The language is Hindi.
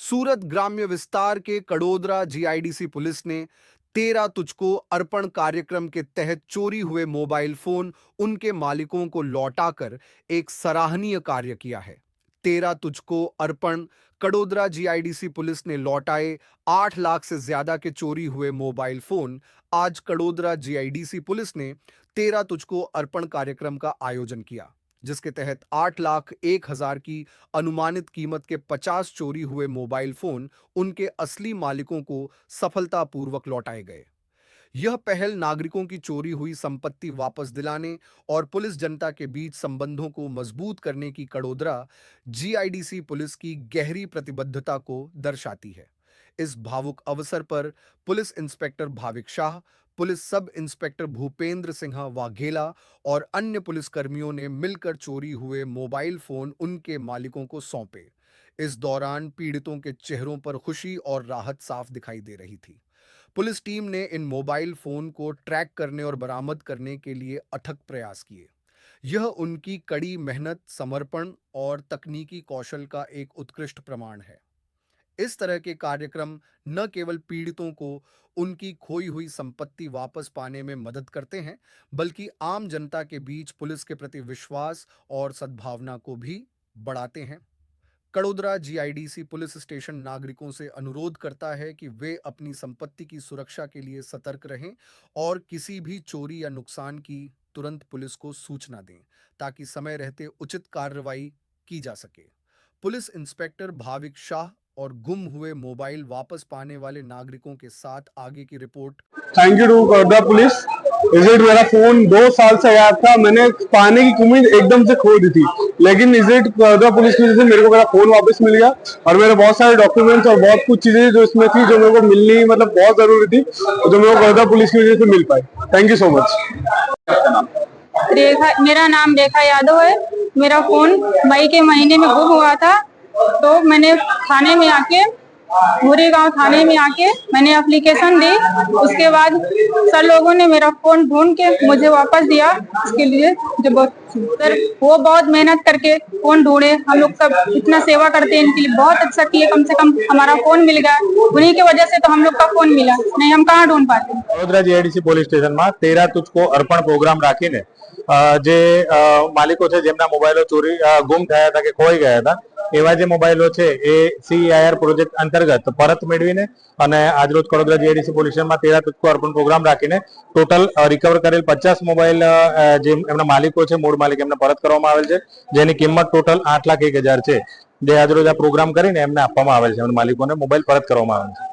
सूरत ग्राम्य विस्तार के कड़ोदरा जीआईडीसी पुलिस ने 13 तुझको अर्पण कार्यक्रम के तहत चोरी हुए मोबाइल फोन उनके मालिकों को लौटाकर एक सराहनीय कार्य किया है। 13 तुझको अर्पण कड़ोदरा जीआईडीसी पुलिस ने लौटाए 8 लाख से ज्यादा के चोरी हुए मोबाइल फोन। आज कड़ोदरा जीआईडीसी पुलिस ने 13 तुझको अर्पण कार्यक्रम का आयोजन किया, जिसके तहत 8,01,000 की अनुमानित कीमत के 50 चोरी हुए मोबाइल फोन उनके असली मालिकों को सफलतापूर्वक लौटाए गए। यह पहल नागरिकों की चोरी हुई संपत्ति वापस दिलाने और पुलिस जनता के बीच संबंधों को मजबूत करने की कड़ोदरा जीआईडीसी पुलिस की गहरी प्रतिबद्धता को दर्शाती है। इस भावुक अवसर पर police inspector Bhavik Shah, police sub inspector Bhupendra Singh Vaghela और अन्य पुलिसकर्मियों ने मिलकर चोरी हुए मोबाइल फोन उनके मालिकों को सौंपे। इस दौरान पीड़ितों के चेहरों पर खुशी और राहत साफ दिखाई दे रही थी। पुलिस टीम ने इन मोबाइल फोन को ट्रैक करने और बरामद करने के लिए अथक प्रयास किए। यह उनकी कड़ी मेहनत, समर्पण और तकनीकी कौशल का एक उत्कृष्ट प्रमाण है। इस तरह के कार्यक्रम न केवल पीड़ितों को उनकी खोई हुई संपत्ति वापस पाने में मदद करते हैं, बल्कि आम जनता के बीच पुलिस के प्रति विश्वास और सद्भावना को भी बढ़ाते हैं। कड़ोदरा जीआईडीसी पुलिस स्टेशन नागरिकों से अनुरोध करता है कि वे अपनी संपत्ति की सुरक्षा के लिए सतर्क रहें और किसी भी चोरी या नुकसान की तुरंत पुलिस को सूचना दें, ताकि समय रहते उचित कार्रवाई की जा सके। पुलिस इंस्पेक्टर भाविक शाह और गुम हुए मोबाइल वापस पाने वाले नागरिकों के साथ आगे की report. Thank you to Kadodara police. Is it मेरा फोन 2 साल से गायब था, मैंने पाने की उम्मीद एकदम से खो दी थी, लेकिन इजिट कड़ोदरा पुलिस की वजह से मेरे को मेरा फोन वापस मिल गया और मेरे बहुत सारे डॉक्यूमेंट्स और बहुत कुछ चीजें जो इसमें थी जो मेरे को मिलनी मतलब बहुत जरूरी थी, जो मेरे को कड़ोदरा पुलिस की वजह से मिल पाई। Thank you so much. Rekha, मेरा नाम रेखा यादव है। मेरा फोन मई के महीने में गुम हुआ था, तो मैंने थाने में आके गोरेगांव थाने में आके मैंने एप्लीकेशन दी। उसके बाद सर लोगों ने मेरा फोन ढूंढ के मुझे वापस दिया। इसके लिए जो सर वो बहुत मेहनत करके फोन ढूंढे, हम लोग सब इतना सेवा करते हैं इनके लिए, बहुत अच्छा किए। कम से कम हमारा फोन मिल गया, उन्हीं की वजह से तो हम लोग का फोन मिला, नहीं हम कहाँ ढूंढ पाते। वडोदरा जीआईडीसी પોલીસ સ્ટેશનમાં 13 તુચકો અર્પણ પ્રોગ્રામ રાખીને જે માલિકો છે જેમના મોબાઈલો ચોરી ગુમ થયા હતા કે ખોઈ ગયા હતા, એવા જે મોબાઈલો છે એ સીઆઈઆર પ્રોજેક્ટ અંતર્ગત પરત મેળવીને અને આજરોજ કડોદરા જીઆઈડીસી પોલીસ સ્ટેશનમાં 13 તુચકો અર્પણ પ્રોગ્રામ રાખીને ટોટલ રિકવર કરેલ 50 મોબાઈલ જે એમના માલિકો છે, મૂળ માલિક એમને પરત કરવામાં આવેલ છે, જેની કિંમત ટોટલ 8,01,000 છે, જે આજરોજ આ પ્રોગ્રામ કરીને એમને આપવામાં આવેલ છે, એમના માલિકોને મોબાઈલ પરત કરવામાં આવેલ છે।